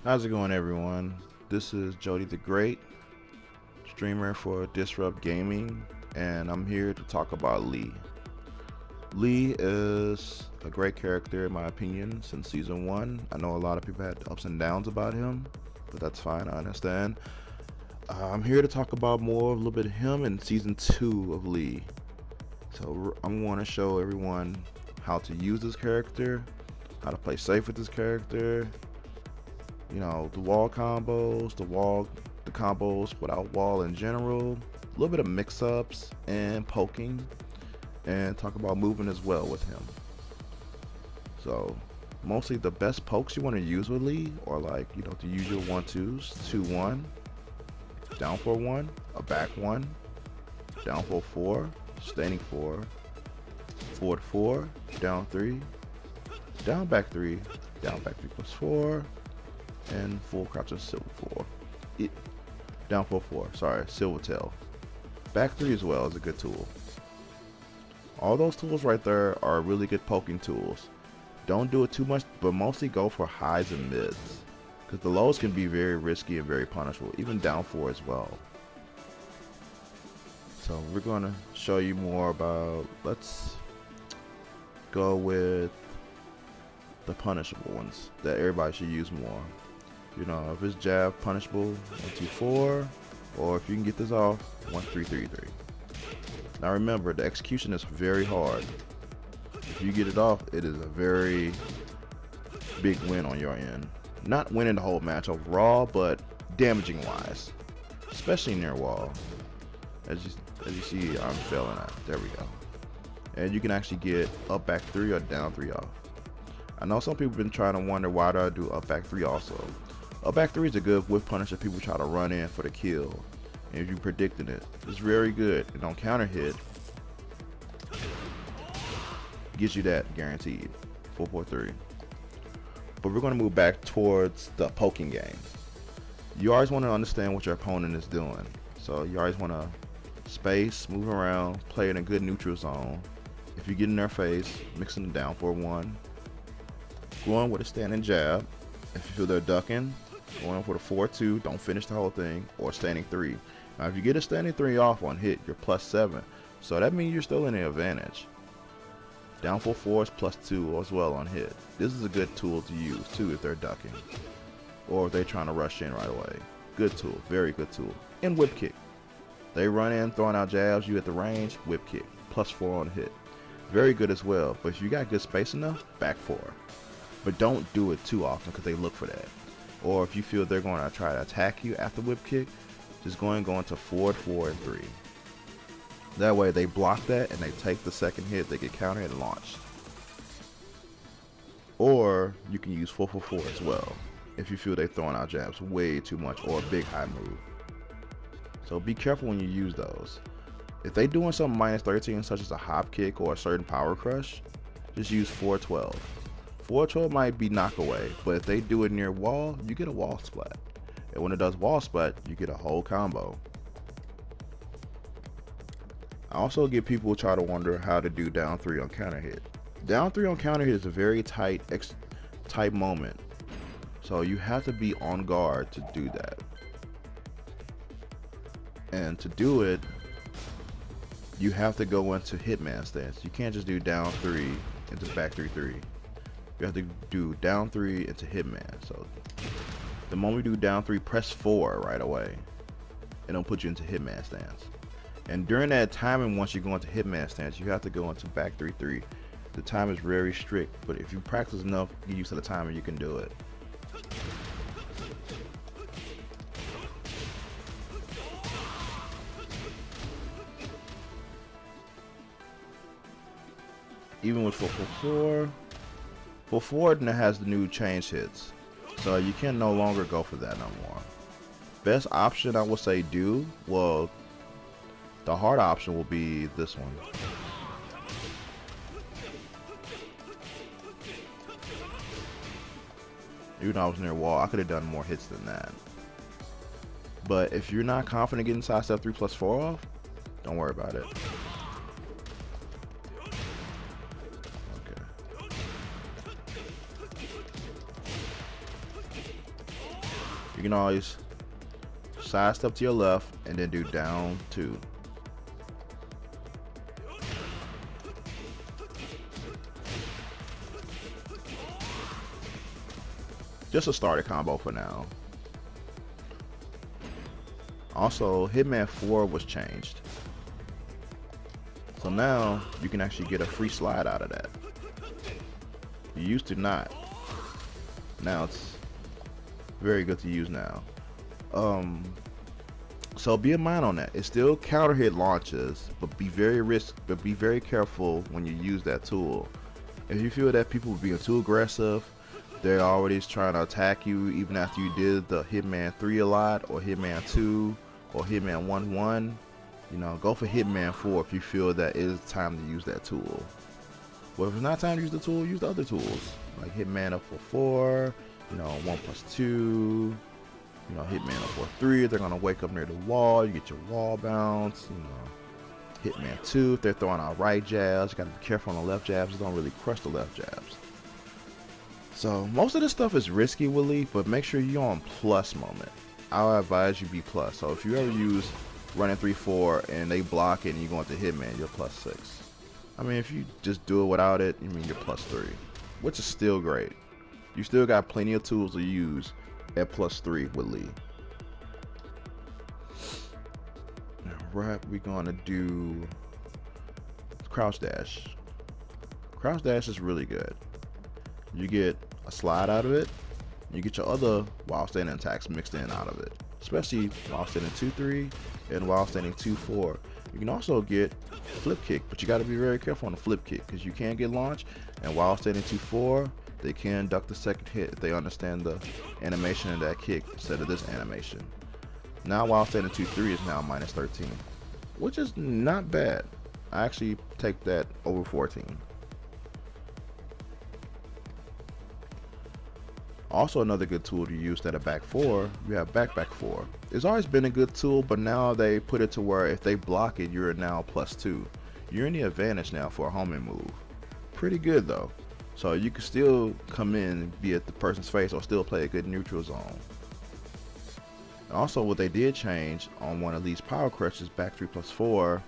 How's it going, everyone? This is Jody the Great, streamer for Disrupt Gaming, and I'm here to talk about Lee. Lee is a great character, in my opinion, since season 1. I know a lot of people had ups and downs about him, but that's fine, I understand. I'm here to talk about more, a little bit of him in season 2 of Lee. So I'm going to show everyone how to use this character, how to play safe with this character, the wall combos, the combos without wall in general, a little bit of mix-ups and poking, and talk about moving as well with him. So mostly the best pokes you want to use with Lee are the usual 1-2s, 2-1, down for 1, a back 1, down for 4, standing 4, forward 4, down 3, down back 3, down back 3 plus 4, and full crouch of silver 4. Down 4, sorry, silver tail. Back 3 as well is a good tool. All those tools right there are really good poking tools. Don't do it too much, but mostly go for highs and mids, because the lows can be very risky and very punishable, even down 4 as well. So we're going to show you more about, let's go with the punishable ones that everybody should use more. If it's jab, punishable, 1-2-4, or if you can get this off, 1-3-3-3. Now remember, the execution is very hard. If you get it off, it is a very big win on your end. Not winning the whole match overall, but damaging wise, especially near wall. As you see, I'm failing at. There we go. And you can actually get up back 3 or down 3 off. I know some people have been trying to wonder, why do I do up back 3 also? Up back 3 is a good whiff punish if people try to run in for the kill. And if you predicting it, it's very good. And on counter hit, gives you that guaranteed. 4-4-3. But we're going to move back towards the poking game. You always want to understand what your opponent is doing. So you always want to space, move around, play in a good neutral zone. If you get in their face, mixing them down for 1. Going with a standing jab. If you feel they're ducking, going for the 4-2, don't finish the whole thing, or standing 3. Now if you get a standing 3 off on hit, you're +7. So that means you're still in the advantage. Down 4 is +2 as well on hit. This is a good tool to use too if they're ducking, or if they're trying to rush in right away. Good tool, very good tool. And whip kick. They run in, throwing out jabs, you at the range, whip kick, +4 on hit. Very good as well, but if you got good space enough, back 4. But don't do it too often because they look for that. Or if you feel they're going to try to attack you after whip kick, just go into forward 4 and 3. That way they block that and they take the second hit, they get countered and launched. Or you can use 4-4-4 as well if you feel they're throwing out jabs way too much, or a big high move. So be careful when you use those. If they doing something -13 such as a hop kick or a certain power crush, just use 4-12. 4-12 might be knock away, but if they do it near wall, you get a wall splat. And when it does wall splat, you get a whole combo. I also get people try to wonder how to do down 3 on counter hit. Down 3 on counter hit is a very tight moment. So you have to be on guard to do that. And to do it, you have to go into Hitman stance. You can't just do down 3 into back 3-3. You have to do down 3 into Hitman. So the moment you do down 3, press 4 right away. It'll put you into Hitman stance. And during that timing, once you go into Hitman stance, you have to go into back 3-3. The time is very strict, but if you practice enough, get used to the timing, you can do it. Even with 4-4-4, 4-4 now has the new change hits, so you can no longer go for that no more. Best option I would say the hard option will be this one. Even though I was near wall, I could have done more hits than that. But if you're not confident getting sidestep 3+4 off, don't worry about it. Okay. You can always side step to your left and then do down 2. Just a starter combo for now. Also, Hitman 4 was changed. So now you can actually get a free slide out of that. You used to not. Now it's very good to use now. So be in mind on that. It's still counter hit launches, but be very careful when you use that tool. If you feel that people are being too aggressive, they're already trying to attack you even after you did the Hitman 3 a lot, or Hitman 2, or Hitman 1-1. You know, go for Hitman 4 if you feel that it is time to use that tool. But if it's not time to use the tool, use the other tools. Like Hitman up for 4, you know, 1+2, you know, Hitman up for 3, they're gonna wake up near the wall, you get your wall bounce, you know. Hitman 2, if they're throwing out right jabs, you gotta be careful on the left jabs, don't really crush the left jabs. So most of this stuff is risky, Willie, but make sure you're on plus moment. I'll advise you be plus. So if you ever use running 3-4 and they block it and you go into Hitman, you're +6. I mean, if you just do it without it, you mean you're +3, which is still great. You still got plenty of tools to use at +3 with Lee. Alright, we're gonna do crouch dash. Crouch dash is really good. You get a slide out of it. You get your other while standing attacks mixed in out of it, especially while standing 2-3 and while standing 2-4. You can also get flip kick, but you got to be very careful on the flip kick because you can get launched, and while standing 2-4, they can duck the second hit if they understand the animation of that kick instead of this animation. Now while standing 2-3 is now -13, which is not bad. I actually take that over 14. Also, another good tool to use instead of back 4, you have back 4. It's always been a good tool, but now they put it to where if they block it, you're now +2. You're in the advantage now for a homing move. Pretty good though. So you can still come in and be at the person's face or still play a good neutral zone. And also what they did change on one of these power crushes, back 3+4,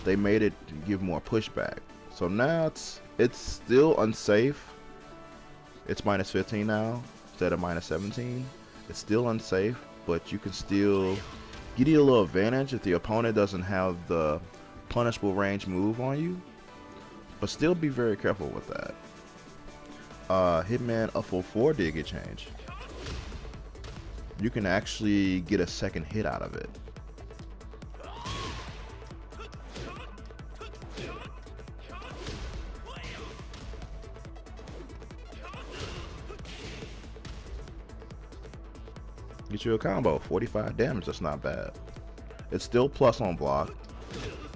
they made it give more pushback. So now it's still unsafe. It's -15 now instead of -17. It's still unsafe, but you can still get you a little advantage if the opponent doesn't have the punishable range move on you. But still be very careful with that. Hitman up for 4 did get changed. You can actually get a second hit out of it. Get you a combo, 45 damage, that's not bad. It's still plus on block,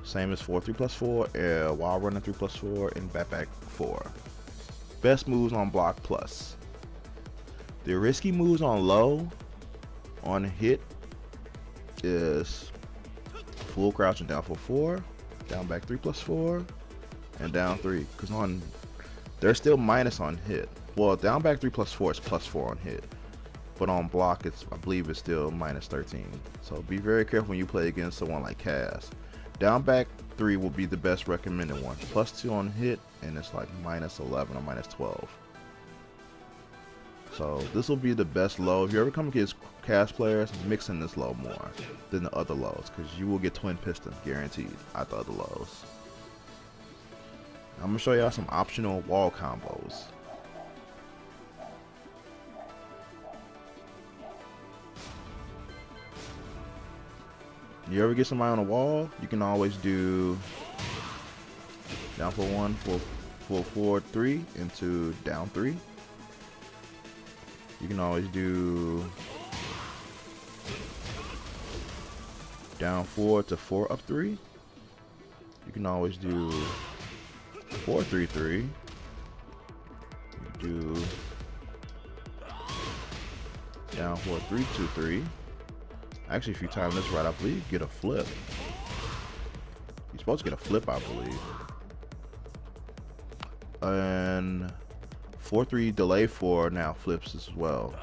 same as 4-3+4, while running 3+4 and back 4. Best moves on block plus. The risky moves on low, on hit, is full crouch and down for 4, down back 3+4, and down 3. Because on, they're still minus on hit. Well, down back 3+4 is +4 on hit. But on block, I believe it's still -13. So be very careful when you play against someone like Cass. Down back 3 will be the best recommended one. +2 on hit, and it's like -11 or -12. So this will be the best low. If you ever come against Cass players, mix in this low more than the other lows, because you will get twin pistons guaranteed at the other lows. I'm gonna show y'all some optional wall combos. You ever get somebody on a wall, you can always do down for 1, 4-3 into down 3. You can always do down 4 to 4 up 3. You can always do 4-3-3. You do down 4-3-2-3. Actually, if you time this right, I believe you get a flip. You're supposed to get a flip, I believe. And 4-3 delay 4 now flips as well.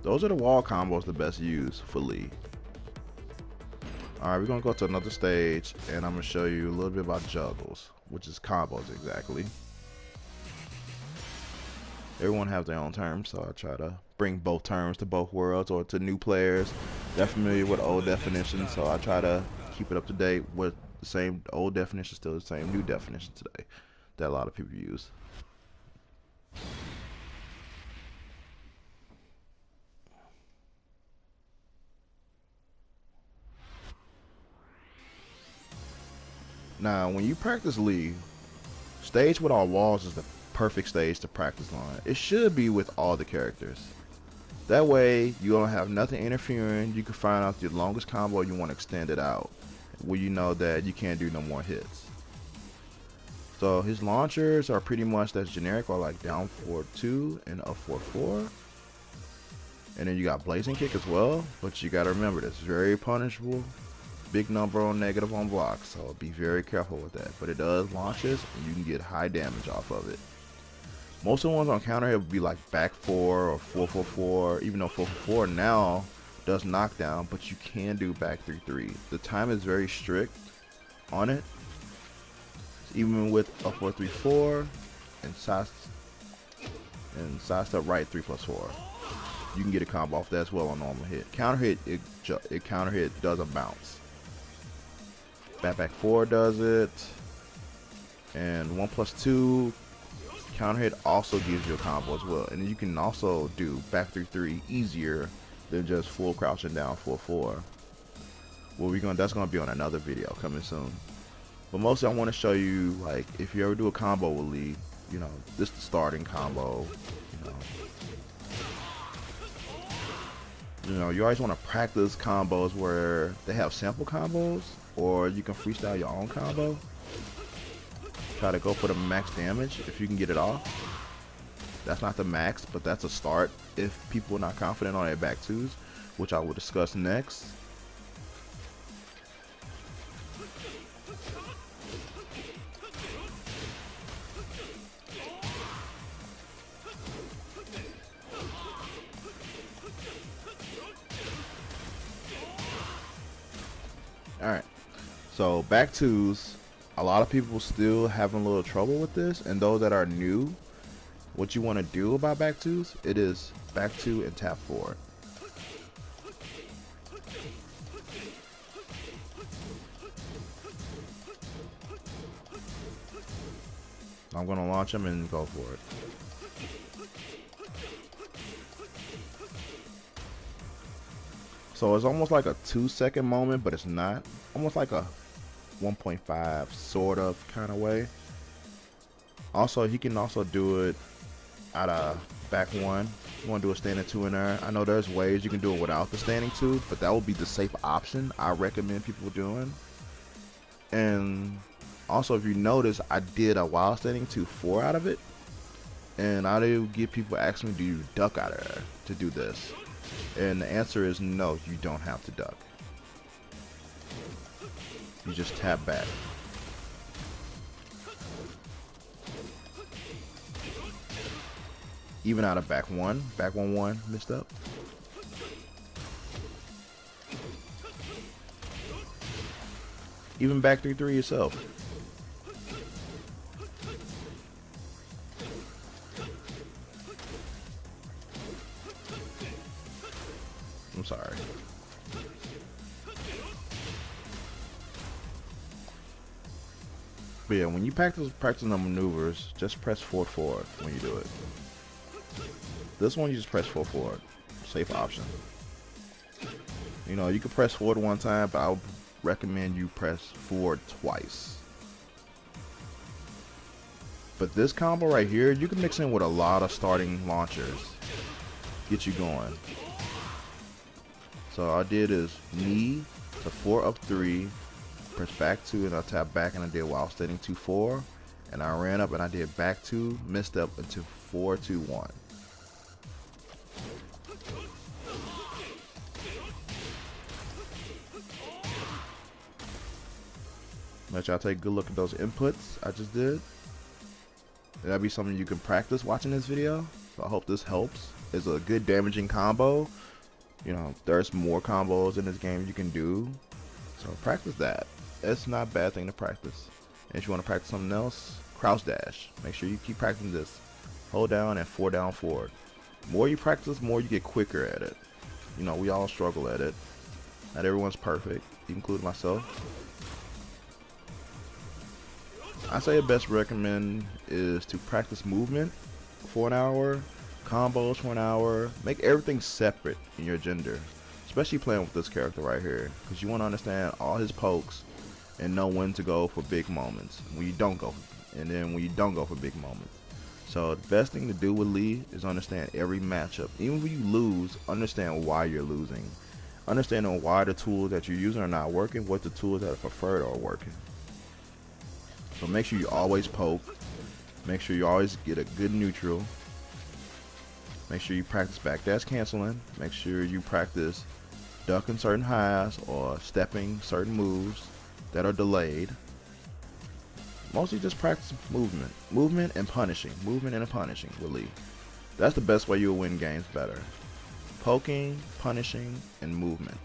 Those are the wall combos the best use for Lee. Alright, we're gonna go to another stage and I'm gonna show you a little bit about juggles, which is combos exactly. Everyone has their own terms, so I try to bring both terms to both worlds or to new players that familiar with old definitions, so I try to keep it up to date with the same old definition, still the same new definition today that a lot of people use. Now, when you practice Lee, stage with all walls is the perfect stage to practice on. It should be with all the characters. That way, you don't have nothing interfering. You can find out the longest combo you want to extend it out, where you know that you can't do no more hits. So his launchers are pretty much that's generic, or like down 4-2 and up 4-4. And then you got blazing kick as well, but you got to remember this is very punishable. Big number on negative on blocks, so be very careful with that. But it does launches, and you can get high damage off of it. Most of the ones on counter hit would be like back 4 or 4-4-4, even though 4-4-4 now does knockdown, but you can do back 3-3. The time is very strict on it. Even with a 4-3-4 and sidestep right 3+4, you can get a combo off that as well on normal hit. Counter hit, it counter hit does a bounce. Back 4 does it, and 1+2 counter hit also gives you a combo as well. And you can also do back 3-3 easier than just full crouching down 4-4. Well, that's gonna be on another video coming soon. But mostly I want to show you, like, if you ever do a combo with Lee, you know, this is the starting combo. You know, you always want to practice combos where they have sample combos, or you can freestyle your own combo. Try to go for the max damage if you can get it off. That's not the max, but that's a start if people are not confident on their back twos, which I will discuss next. Alright, so back twos, a lot of people still having a little trouble with this, and those that are new, what you want to do about back twos, it is back two and tap forward. I'm going to launch them and go for it. So it's almost like a 2-second moment, but it's not. Almost like a 1.5 sort of kind of way. Also, he can also do it out of back 1. You want to do a standing 2 in there. I know there's ways you can do it without the standing 2, but that would be the safe option I recommend people doing. And also, if you notice, I did a wild standing 2-4 out of it. And I do get people asking me, do you duck out of there to do this? And the answer is no, you don't have to duck. You just tap back. Even out of back 1-1 missed up. Even back 3-3 yourself. I'm sorry. But yeah, when you practice the maneuvers, just press forward when you do it. This one you just press forward. Safe option. You know, you can press forward one time, but I would recommend you press forward twice. But this combo right here, you can mix in with a lot of starting launchers. Get you going. So all I did is knee to 4 up 3, press back 2, and I tap back, and I did while standing 2-4, and I ran up and I did back 2, missed up into 4-2-1. Let y'all take a good look at those inputs I just did. That'll be something you can practice watching this video. So I hope this helps. is a good damaging combo. You know, there's more combos in this game you can do. So practice that. It's not a bad thing to practice. And if you want to practice something else, crouch dash. Make sure you keep practicing this. Hold down and 4 down forward. The more you practice, more you get quicker at it. You know, we all struggle at it. Not everyone's perfect, including myself. I say the best recommend is to practice movement for an hour, combos for an hour. Make everything separate in your gender, especially playing with this character right here, because you want to understand all his pokes and know when to go for big moments, when you don't go, and then when you don't go for big moments. So the best thing to do with Lee is understand every matchup. Even when you lose, understand why you're losing. Understanding why the tools that you're using are not working, what the tools that are preferred are working. So make sure you always poke. Make sure you always get a good neutral. Make sure you practice backdash canceling. Make sure you practice ducking certain highs or stepping certain moves that are delayed. Mostly just practice movement. Movement and punishing. Movement and punishing with Lee. That's the best way you'll win games better. Poking, punishing, and movement.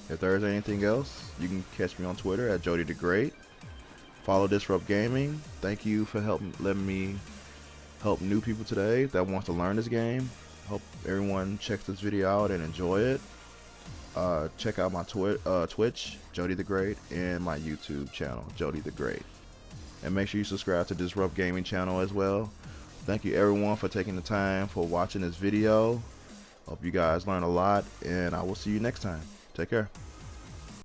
If there is anything else, you can catch me on Twitter at Jody the Great. Follow Disrupt Gaming. Thank you for letting me help new people today that wants to learn this game. Hope everyone checks this video out and enjoy it. Check out my Twitch, Jody the Great, and my YouTube channel, Jody the Great. And make sure you subscribe to Disrupt Gaming channel as well. Thank you everyone for taking the time for watching this video. Hope you guys learn a lot, and I will see you next time. Take care.